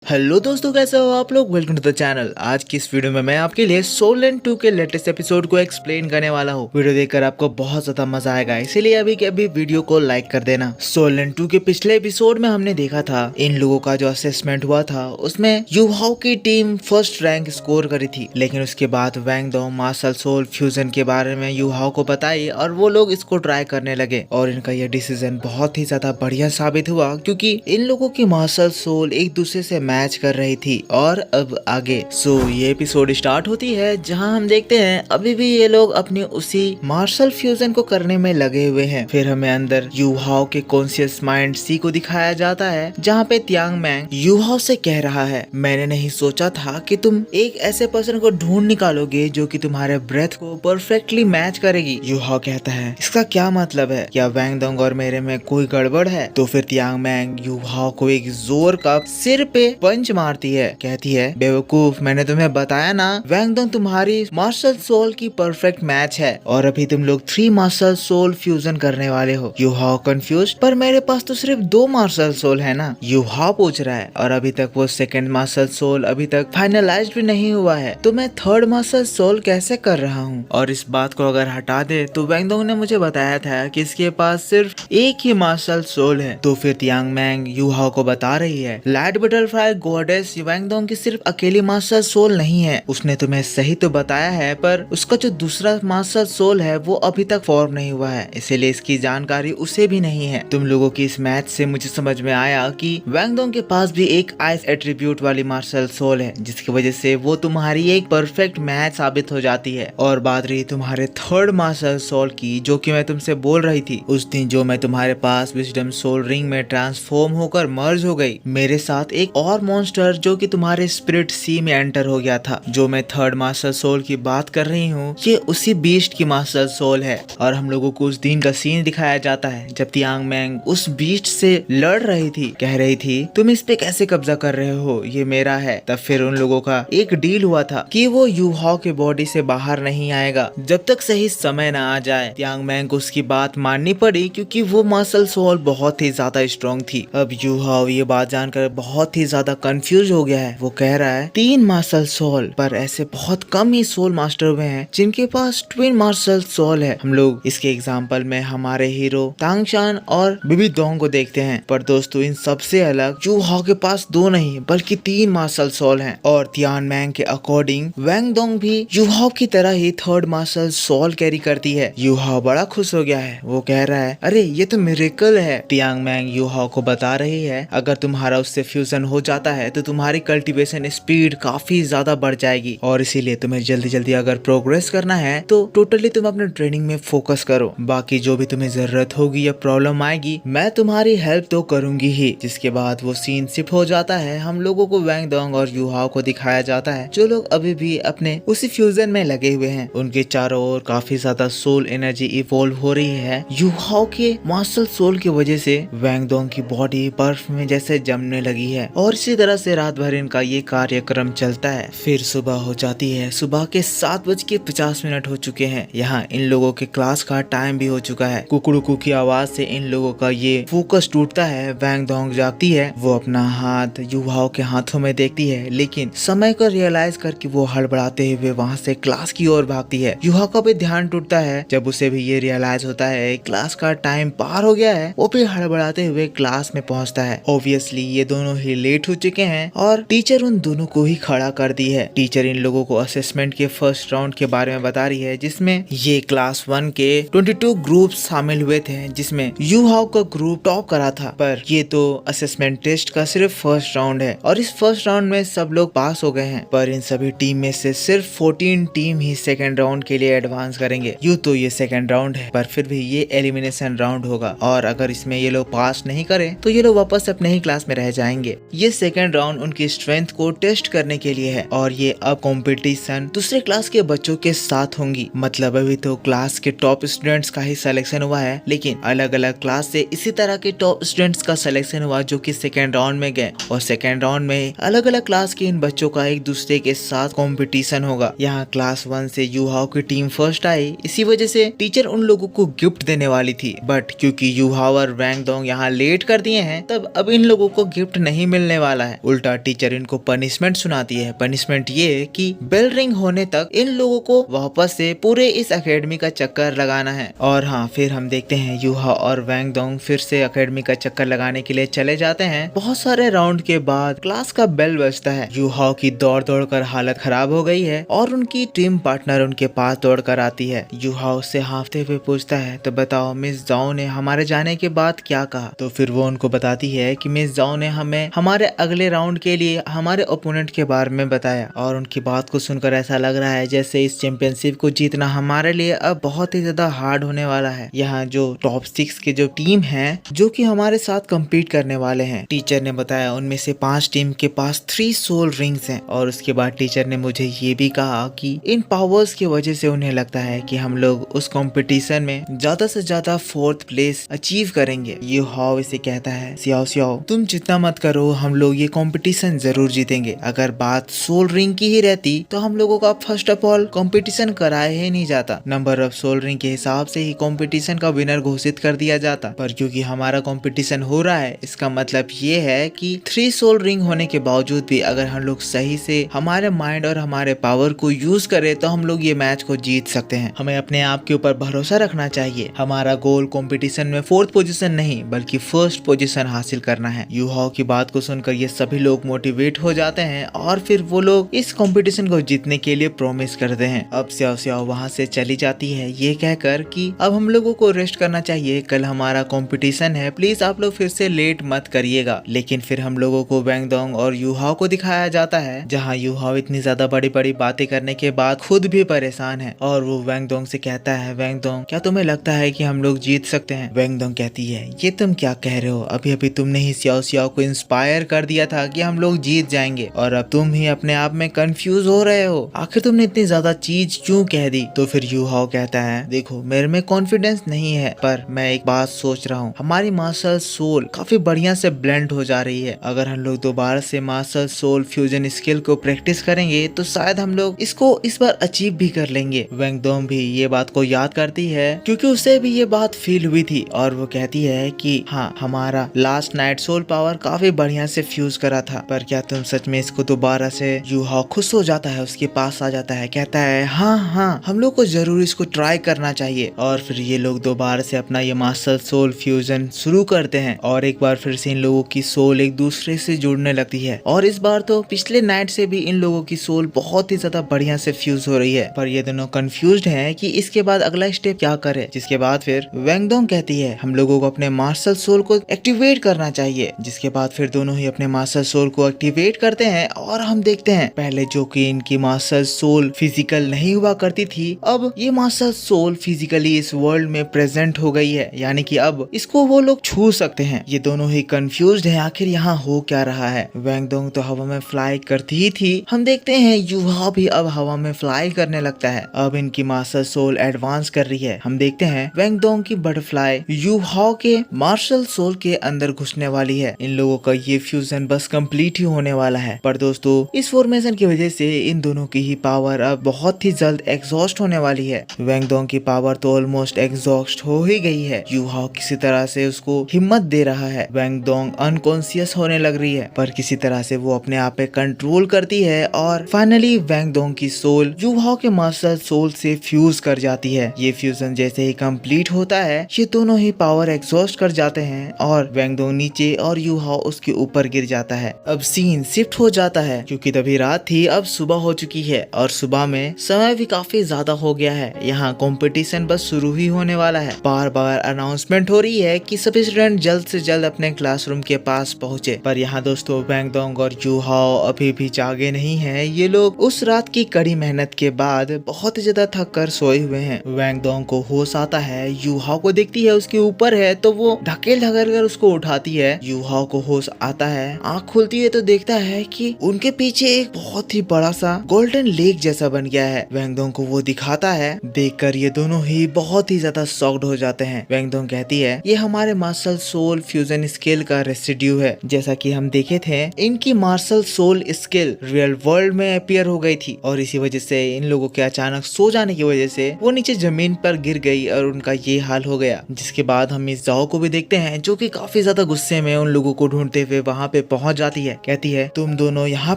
Hello दोस्तों, कैसे हो आप लोग। Welcome to the channel. आज की इस वीडियो में मैं आपके लिए सोल लैंड 2 के लेटेस्ट एपिसोड को एक्सप्लेन करने वाला हूँ। वीडियो देखकर आपको बहुत ज्यादा मजा आएगा, इसीलिए अभी के अभी वीडियो को लाइक कर देना। सोल लैंड 2 के पिछले एपिसोड में हमने देखा था इन लोगों का जो असेसमेंट हुआ था उसमें यूहाओ की टीम फर्स्ट रैंक स्कोर करी थी, लेकिन उसके बाद वैंग डोंग मार्शल सोल फ्यूजन के बारे में यूहाओ को बताई और वो लोग इसको ट्राई करने लगे और इनका यह डिसीजन बहुत ही ज्यादा बढ़िया साबित हुआ क्योंकि इन लोगों की मार्शल सोल एक दूसरे से मैच कर रही थी। और अब आगे ये एपिसोड स्टार्ट होती है जहां हम देखते हैं अभी भी ये लोग अपनी उसी मार्शल फ्यूजन को करने में लगे हुए हैं। फिर हमें अंदर यूहाओ के कॉन्शियस माइंड सी को दिखाया जाता है जहां पे तियांग मैंग यूहाओ से कह रहा है, मैंने नहीं सोचा था कि तुम एक ऐसे पर्सन को ढूंढ निकालोगे जो कि तुम्हारे ब्रेथ को परफेक्टली मैच करेगी। यूहाओ कहता है, इसका क्या मतलब है, क्या वैंग डोंग और मेरे में कोई गड़बड़ है। तो फिर तियांग मैंग यूहाओ को एक जोर का सिर पे पंच मारती है, कहती है, बेवकूफ, मैंने तुम्हें बताया ना वैंग डोंग तुम्हारी मार्शल सोल की परफेक्ट मैच है और अभी तुम लोग 3 मार्शल सोल फ्यूजन करने वाले हो। यूहाओ कंफ्यूज्ड, पर मेरे पास तो सिर्फ 2 मार्शल सोल है ना, यूहाओ पूछ रहा है। और अभी तक वो सेकंड मार्शल सोल अभी तक फाइनलाइज्ड भी नहीं हुआ है, तो मैं थर्ड मार्शल सोल कैसे कर रहा हूँ। और इस बात को अगर हटा दे तो वैंग डोंग ने मुझे बताया था कि इसके पास सिर्फ एक ही मार्शल सोल है। तो फिर तियांग मैंग यूहाओ को बता रही है, लाइट बटरफ्लाई गॉडेस वैंग डोंग की सिर्फ अकेली मास्टर सोल नहीं है, उसने तुम्हें सही तो बताया है, पर उसका जो दूसरा मास्टर सोल है वो अभी तक फॉर्म नहीं हुआ है, इसीलिए इसकी जानकारी उसे भी नहीं है। तुम लोगों की इस मैच से मुझे समझ में आया कि वैंग डोंग के पास भी एक आइस एट्रीब्यूट वाली मार्शल सोल है, जिसकी वजह से वो तुम्हारी एक परफेक्ट मैच साबित हो जाती है। और बात रही तुम्हारे थर्ड मार्शल सोल की, जो कि मैं तुमसे बोल रही थी उस दिन, जो मैं तुम्हारे पास विजडम सोल रिंग में ट्रांसफॉर्म होकर मर्ज हो गई, मेरे साथ एक और मॉन्स्टर जो कि तुम्हारे स्पिरिट सी में एंटर हो गया था। जो मैं थर्ड मास्टर सोल की बात कर रही हूँ, ये उसी बीस्ट की मास्टर सोल है। और हम लोगों को उस दिन का सीन दिखाया जाता है जब तियांग मैंग उस बीस्ट से लड़ रही थी, कह रही थी, तुम इस पे कैसे कब्जा कर रहे हो, ये मेरा है। तब फिर उन लोगों का एक डील हुआ था कि वो यूहाओ के बॉडी से बाहर नहीं आएगा जब तक सही समय न आ जाए। तियांग मैंग को उसकी बात माननी पड़ी क्योंकि वो मार्शल सोल बहुत ही ज्यादा स्ट्रॉन्ग थी। अब यूहाओ ये बात जानकर बहुत ही ज्यादा कंफ्यूज हो गया है। वो कह रहा है, 3 मार्शल सोल, पर ऐसे बहुत कम ही सोल मास्टर हुए हैं जिनके पास ट्विन मार्शल सोल है। हम लोग इसके एग्जाम्पल में हमारे हीरो तांगशान और बिबी डोंग को देखते हैं, पर दोस्तों इन सबसे अलग यूहाओ के पास 2 नहीं बल्कि 3 मार्शल सोल हैं। और तियान मैंग के अकॉर्डिंग वैंग डोंग भी यूहाओ की तरह ही थर्ड मार्शल सोल कैरी करती है। यूहाओ बड़ा खुश हो गया है। वो कह रहा है, अरे ये तो मिरेकल है। तियांग मैंग यूहाओ को बता रही है, अगर तुम्हारा उससे फ्यूजन हो जाता है तो तुम्हारी कल्टीवेशन स्पीड काफी ज्यादा बढ़ जाएगी और इसीलिए तुम्हें जल्दी जल्दी अगर प्रोग्रेस करना है तो टोटली तुम अपने ट्रेनिंग में फोकस करो। बाकी जो भी तुम्हें जरूरत होगी या प्रॉब्लम आएगी, मैं तुम्हारी हेल्प तो करूंगी ही। जिसके बाद वो सीन शिफ्ट हो जाता है। हम लोगों को वैंग डोंग और यूहाओ को दिखाया जाता है, जो लोग अभी भी अपने उसी फ्यूजन में लगे हुए हैं। उनके चारों ओर काफी ज्यादा सोल एनर्जी इवॉल्व हो रही है। यूहाओ के मार्शल सोल की वजह से वैंग डोंग की बॉडी बर्फ में जैसे जमने लगी है और इसी तरह से रात भर इनका ये कार्यक्रम चलता है। फिर सुबह हो जाती है। सुबह के 7:50 हो चुके हैं। यहाँ इन लोगों के क्लास का टाइम भी हो चुका है। कुकड़ुकू की आवाज से इन लोगों का ये फोकस टूटता है। वैंग डोंग जागती है। वो अपना हाथ यूहाओ के हाथों में देखती है, लेकिन समय को रियलाइज करके वो हड़बड़ाते हुए वहाँ से क्लास की ओर भागती है। यूहाओ का भी ध्यान टूटता है जब उसे भी ये रियलाइज होता है क्लास का टाइम पार हो गया है। वो भी हड़बड़ाते हुए क्लास में पहुँचता है। ऑब्वियसली ये दोनों ही लेट हो चुके हैं और टीचर उन दोनों को ही खड़ा कर दी है। टीचर इन लोगों को असेसमेंट के फर्स्ट राउंड के बारे में बता रही है, जिसमें ये क्लास 1 के 22 ग्रुप शामिल हुए थे, जिसमें यूहाओ का ग्रुप टॉप करा था। पर ये तो असेसमेंट टेस्ट का सिर्फ फर्स्ट राउंड है और इस फर्स्ट राउंड में सब लोग पास हो गए हैं, पर इन सभी टीम में से सिर्फ 14 टीम ही सेकेंड राउंड के लिए एडवांस करेंगे। यूँ तो ये सेकेंड राउंड है, पर फिर भी ये एलिमिनेशन राउंड होगा और अगर इसमें ये लोग पास नहीं करें तो ये लोग वापस अपने ही क्लास में रह जाएंगे। ये सेकेंड राउंड उनकी स्ट्रेंथ को टेस्ट करने के लिए है और ये अब कंपटीशन दूसरे क्लास के बच्चों के साथ होंगी। मतलब अभी तो क्लास के टॉप स्टूडेंट्स का ही सिलेक्शन हुआ है, लेकिन अलग अलग क्लास से इसी तरह के टॉप स्टूडेंट्स का सिलेक्शन हुआ जो कि सेकेंड राउंड में गए और सेकेंड राउंड में अलग अलग क्लास के इन बच्चों का एक दूसरे के साथ कंपटीशन होगा। यहाँ क्लास 1 से यूहाओ की टीम फर्स्ट आई, इसी वजह से टीचर उन लोगों को गिफ्ट देने वाली थी, बट क्योंकि यूहाओ और वैंग डोंग यहाँ लेट कर दिए हैं, तब अब इन लोगों को गिफ्ट नहीं मिलने वाला वाला है। उल्टा टीचर इनको पनिशमेंट सुनाती है। पनिशमेंट ये कि बेल रिंग होने तक इन लोगों को वापस से पूरे इस एकेडमी का चक्कर लगाना है। और हाँ, फिर हम देखते हैं यूहा और वैंग डोंग फिर से एकेडमी का चक्कर लगाने के लिए चले जाते हैं। बहुत सारे राउंड के बाद क्लास का बेल बजता है। यूहा की दौड़ दौड़ कर हालत खराब हो गई है और उनकी टीम पार्टनर उनके पास दौड़ कर आती है। यूहा उससे हांफते हुए पूछता है, तो बताओ मिस जाओ ने हमारे जाने के बाद क्या कहा? तो फिर वो उनको बताती है कि मिस जाओ ने हमें हमारे अगले राउंड के लिए हमारे ओपोनेंट के बारे में बताया और उनकी बात को सुनकर ऐसा लग रहा है जैसे इस चैंपियनशिप को जीतना हमारे लिए अब बहुत ही ज्यादा हार्ड होने वाला है। यहाँ जो टॉप 6 के जो टीम है जो कि हमारे साथ कम्पीट करने वाले हैं, टीचर ने बताया उनमें से 5 टीम के पास 3 सोल रिंग्स हैं। और उसके बाद टीचर ने मुझे ये भी कहा कि इन पावर्स की वजह से उन्हें लगता है कि हम लोग उस कंपटीशन में ज्यादा से ज्यादा 4th प्लेस अचीव करेंगे। ये हाउ इसे कहता है, सियाओ सियाओ तुम चिंता मत करो, हम लोग ये कंपटीशन जरूर जीतेंगे। अगर बात सोल रिंग की ही रहती तो हम लोगों का फर्स्ट ऑफ ऑल कंपटीशन कराया ही नहीं जाता। नंबर ऑफ सोल रिंग के हिसाब से ही कंपटीशन का विनर घोषित कर दिया जाता। पर क्योंकि हमारा कंपटीशन हो रहा है, इसका मतलब ये है कि 3 सोल रिंग होने के बावजूद भी अगर हम लोग सही से हमारे माइंड और हमारे पावर को यूज करें तो हम लोग ये मैच को जीत सकते हैं। हमें अपने आप के ऊपर भरोसा रखना चाहिए। हमारा गोल कंपटीशन में 4th पोजीशन नहीं बल्कि 1st पोजीशन हासिल करना है। यूहाओ की बात को सुनकर ये सभी लोग मोटिवेट हो जाते हैं और फिर वो लोग इस कंपटीशन को जीतने के लिए प्रॉमिस करते हैं। अब स्याओ स्याओ वहाँ से चली जाती है ये कहकर कि अब हम लोगों को रेस्ट करना चाहिए, कल हमारा कंपटीशन है, प्लीज आप लोग फिर से लेट मत करिएगा। लेकिन फिर हम लोगों को वैंग डोंग और यूहाओ को दिखाया जाता है जहाँ यूहाओ इतनी ज्यादा बड़ी बड़ी बातें करने के बाद खुद भी परेशान है और वो वैंग डोंग से कहता है, वैंग डोंग क्या तुम्हें लगता है कि हम लोग जीत सकते हैं? वैंग डोंग कहती है, ये तुम क्या कह रहे हो? अभी अभी तुमने ही स्याओ स्याओ को इंस्पायर कर दिया था कि हम लोग जीत जाएंगे और अब तुम ही अपने आप में कंफ्यूज हो रहे हो। आखिर तुमने इतनी ज्यादा चीज क्यों कह दी? तो फिर यूहाओ कहता है, देखो मेरे में कॉन्फिडेंस नहीं है पर मैं एक बात सोच रहा हूँ, हमारी मार्शल सोल काफी बढ़िया से ब्लेंड हो जा रही है। अगर हम लोग दोबारा से मार्शल सोल फ्यूजन स्किल को प्रैक्टिस करेंगे तो शायद हम लोग इसको इस बार अचीव भी कर लेंगे। वैंग डोंग भी ये बात को याद करती है क्योंकि उसे भी ये बात फील हुई थी और वो कहती है कि हाँ, हमारा लास्ट नाइट सोल पावर काफी बढ़िया से फ्यूज करा था, पर क्या तुम सच में इसको दोबारा से? यूहाओ खुश हो जाता है, उसके पास आ जाता है, कहता है हाँ हाँ, हम लोग को जरूर इसको ट्राई करना चाहिए। और फिर ये लोग दोबारा से अपना ये मार्शल सोल फ्यूजन शुरू करते हैं और एक बार फिर से इन लोगों की सोल एक दूसरे से जुड़ने लगती है और इस बार तो पिछले नाइट से भी इन लोगों की सोल बहुत ही ज्यादा बढ़िया से फ्यूज हो रही है। पर ये दोनों कंफ्यूज्ड हैं कि इसके बाद अगला स्टेप क्या करे। जिसके बाद फिर वैंग डोंग कहती है, हम लोगों को अपने मार्शल सोल को एक्टिवेट करना चाहिए। जिसके बाद फिर दोनों ही अपने मार्शल सोल को एक्टिवेट करते हैं और हम देखते हैं पहले जो कि इनकी मार्शल सोल फिजिकल नहीं हुआ करती थी, अब ये मार्शल सोल फिजिकली इस वर्ल्ड में प्रेजेंट हो गई है, यानी कि अब इसको वो लोग छू सकते हैं। ये दोनों ही कंफ्यूज्ड हैं आखिर यहाँ हो क्या रहा है। वैंग डोंग तो हवा में फ्लाई करती ही थी, हम देखते हैं यूहा भी अब हवा में फ्लाई करने लगता है। अब इनकी मार्शल सोल एडवांस कर रही है। हम देखते हैं वैंग डोंग की बटरफ्लाई यूहा के मार्शल सोल के अंदर घुसने वाली है। इन लोगों का ये फ्यूजन बस कंप्लीट ही होने वाला है। पर दोस्तों इस फॉर्मेशन की वजह से इन दोनों की ही पावर अब बहुत ही जल्द एग्जॉस्ट होने वाली है। वैंग डोंग की पावर तो ऑलमोस्ट एग्जॉस्ट हो ही गई है। यूहाओ किसी तरह से उसको हिम्मत दे रहा है। वैंग डोंग अनकॉन्शियस होने लग रही है पर किसी तरह से वो अपने आप पे कंट्रोल करती है और फाइनली वैंग डोंग की सोल यूहाओ के मार्शल सोल से फ्यूज कर जाती है। ये फ्यूजन जैसे ही कंप्लीट होता है ये दोनों ही पावर एग्जॉस्ट कर जाते हैं और वैंग डोंग नीचे और यूहाओ उसके ऊपर गिर जाता है। अब सीन शिफ्ट हो जाता है क्योंकि तभी रात थी, अब सुबह हो चुकी है और सुबह में समय भी काफी ज्यादा हो गया है। यहाँ कंपटीशन बस शुरू ही होने वाला है। बार बार अनाउंसमेंट हो रही है कि सभी स्टूडेंट जल्द से जल्द अपने क्लासरूम के पास पहुँचे। पर यहाँ दोस्तों वैंग डोंग और यूहाओ अभी भी जागे नहीं है। ये लोग उस रात की कड़ी मेहनत के बाद बहुत ज्यादा थक कर सोए हुए हैं। वैंग डोंग को होश आता है, यूहाओ को देखती है उसके ऊपर है तो वो ढकेल ढकेल कर उसको उठाती है। यूहाओ को होश आता है, आँख खुलती है तो देखता है कि उनके पीछे एक बहुत ही बड़ा सा गोल्डन लेक जैसा बन गया है। वैंग डोंग को वो दिखाता है। देखकर ये दोनों ही बहुत ही ज्यादा शॉक्ड हो जाते हैं। वैंग डोंग कहती है, ये हमारे मार्शल सोल फ्यूजन स्किल का रेसिड्यू है। जैसा कि हम देखे थे इनकी martial soul skill real world में अपीयर हो गई थी और इसी वजह से इन लोगों के अचानक सो जाने की वजह से वो नीचे जमीन पर गिर गई और उनका ये हाल हो गया। जिसके बाद हम इस जाओ को भी देखते हैं जो कि काफी ज्यादा गुस्से में उन लोगों को ढूंढते हुए वहाँ पे पहुंच जाती है। कहती है तुम दोनों यहाँ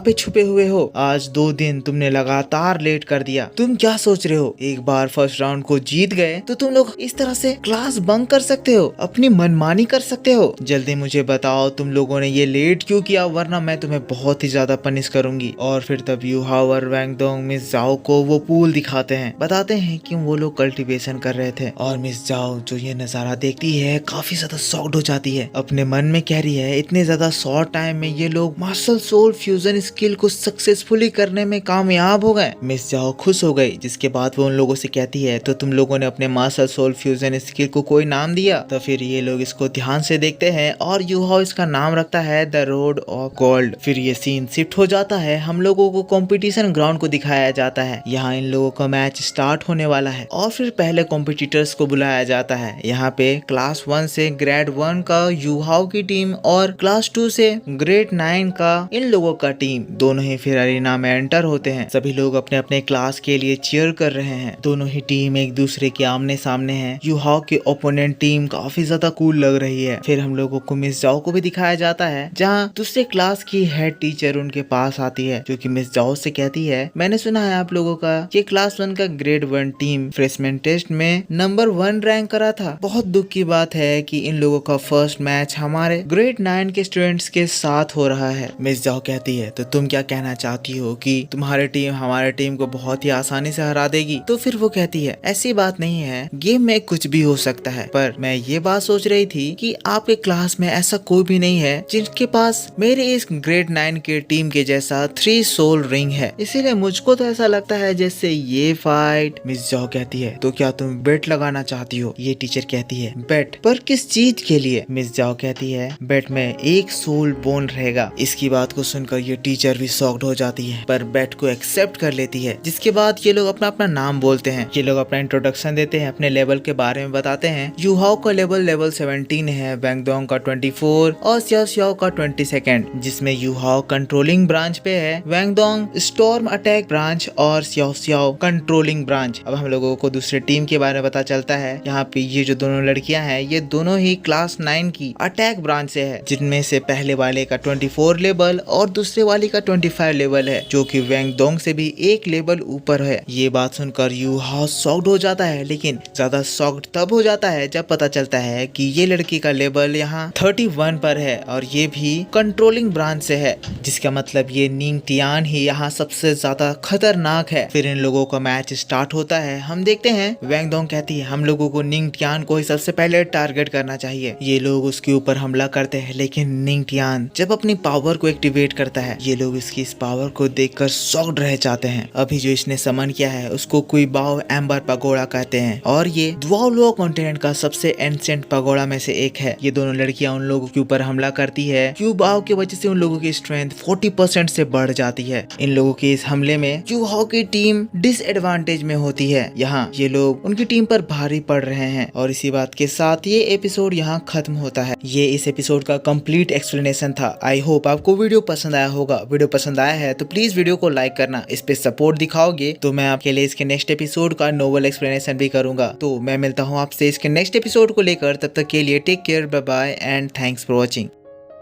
पे छुपे हुए हो, आज 2 दिन तुमने लगातार लेट कर दिया। तुम क्या सोच रहे हो, एक बार फर्स्ट राउंड को जीत गए तो तुम लोग इस तरह से क्लास बंक कर सकते हो, अपनी मनमानी कर सकते हो। जल्दी मुझे बताओ तुम लोगों ने ये लेट क्यों किया, वरना मैं तुम्हें बहुत ही ज्यादा पनिश करूंगी। और फिर तब यू हाओ और वैंग डोंग मिस जाओ को वो पूल दिखाते हैं, बताते हैं कि वो लोग कल्टीवेशन कर रहे थे। और मिस जाओ जो ये नजारा देखती है काफी ज्यादा शॉक्ड हो जाती है, अपने मन में कह रही है इतने ज्यादा शॉर्ट टाइम में ये लोग मार्शल सोल फ्यूजन स्किल को सक्सेसफुली करने में कामयाब हो गए। मिस जाओ खुश हो गई, जिसके बाद वो उन लोगों से कहती है तो तुम लोगों ने अपने मार्शल सोल फ्यूजन स्किल को कोई नाम दिया? तो फिर ये लोग इसको ध्यान से देखते हैं और यू हाओ इसका नाम रखता है द रोड ऑफ गोल्ड। फिर ये सीन शिफ्ट हो जाता है, हम लोगों को कंपटीशन ग्राउंड को दिखाया जाता है। यहाँ इन लोगों का मैच स्टार्ट होने वाला है और फिर पहले कॉम्पिटिटर्स को बुलाया जाता है। यहाँ पे क्लास 1 से ग्रेड 1 का यू हाओ की टीम और क्लास 2 से ग्रेड 9 का इन लोगों का टीम दोनों ही फिर अरीना में एंटर होते हैं। सभी लोग अपने अपने क्लास के लिए चीयर कर रहे हैं। दोनों ही टीम एक दूसरे के आमने सामने है। यू हाओ की ओपोनेंट टीम काफी ज्यादा कूल लग रही है। फिर हम लोगों को मिस जाओ को भी दिखाया जाता है, जहाँ दूसरे क्लास की हेड टीचर उनके पास आती है, जो कि मिस जाओ से कहती है मैंने सुना है आप लोगों का ये क्लास 1 का ग्रेड 1 टीम फ्रेशमैन टेस्ट में नंबर 1 रैंक करा था। बहुत दुख की बात है कि इन लोगों का फर्स्ट मैच हमारे ग्रेड 9 के स्टूडेंट्स के साथ हो रहा है। मिस जाओ कहती है तो तुम क्या कहना चाहती हो कि तुम्हारी टीम हमारे टीम को बहुत ही आसानी से हरा देगी? तो फिर वो कहती है ऐसी बात नहीं है, गेम में कुछ भी हो सकता है, पर मैं ये बात सोच रही थी कि आपके क्लास में ऐसा कोई भी नहीं है जिनके पास मेरे इस ग्रेड 9 के टीम के जैसा 3 सोल रिंग है, इसीलिए मुझको तो ऐसा लगता है जैसे ये फाइट। मिस जाओ कहती है तो क्या तुम बेट लगाना चाहती हो? ये टीचर कहती है बेट? पर किस चीज के लिए? मिस जाओ कहती है बेट में 1 सोल बोन रहेगा। इसकी बात को सुनकर ये टीचर भी शॉक्ड हो जाती है, पर बेट को एक्सेप्ट कर लेती है। जिसके बाद ये लोग अपना अपना नाम बोलते हैं। ये लोग अपना इंट्रोडक्शन देते हैं, अपने लेवल के बारे में बताते हैं। यू हाओ का लेवल 17 है, वैंग डोंग का 24 और सियाओ सियाओ का 22, जिसमें यू हाओ कंट्रोलिंग ब्रांच पे है, वैंग डोंग स्टॉर्म अटैक ब्रांच और सियाओ सियाओ कंट्रोलिंग ब्रांच। अब हम लोगों को दूसरे टीम के बारे में पता चलता है। यहाँ पे ये जो दोनों लड़कियां हैं ये दोनों ही क्लास 9 की अटैक ब्रांच से है, जिनमें से पहले वाले का 24 लेवल और दूसरे वाले का 25 लेवल है, जो कि वैंग डोंग से भी 1 लेवल ऊपर है। ये बात सुनकर यू हाओ शॉक्ड हो जाता है, लेकिन ज्यादा शॉक्ड तब हो जाता है जब पता चलता है कि ये लड़की का लेवल यहाँ 31 पर है और ये भी कंट्रोलिंग ब्रांच से है, जिसका मतलब ये निंग टियान ही यहाँ सबसे ज्यादा खतरनाक है। फिर इन लोगों का मैच स्टार्ट होता है। हम देखते हैं वैंग डोंग कहती है हम लोगों को निंग टियान को ही सबसे पहले टारगेट करना चाहिए। ये लोग उसके ऊपर हमला करते हैं, लेकिन निंग टियान जब अपनी पावर को एक्टिवेट करता है, ये लोग इसकी इस पावर को देखकर शॉक्ड रह जाते हैं। अभी जो इसने समन किया है उसको कोई बाओ एम्बर पगोड़ा कहते हैं और ये द्वाओलुओ कॉन्टिनेंट का सबसे एंशिएंट पगोड़ा में से एक है। ये दोनों लड़कियां उन लोगों के ऊपर हमला करती है। क्यू बाओ की वजह से उन लोगों की स्ट्रेंथ 40% से बढ़ जाती है। इन लोगों के इस हमले में यू हाओ की टीम डिसएडवांटेज में होती है। यहाँ ये लोग उनकी टीम पर भारी पड़ रहे हैं और इसी बात के साथ ये एपिसोड यहाँ खत्म होता है। ये इस एपिसोड का कंप्लीट एक्सप्लेनेशन था। आई होप आपको वीडियो पसंद आया होगा। वीडियो पसंद आया है तो प्लीज वीडियो को लाइक करना। इस पे सपोर्ट दिखाओगे तो मैं आपके लिए इसके नेक्स्ट एपिसोड का नोवेल एक्सप्लेनेशन भी करूंगा। तो मैं मिलता हूँ आपसे इसके नेक्स्ट एपिसोड को लेकर, तब तक के लिए take care, bye bye and thanks for watching.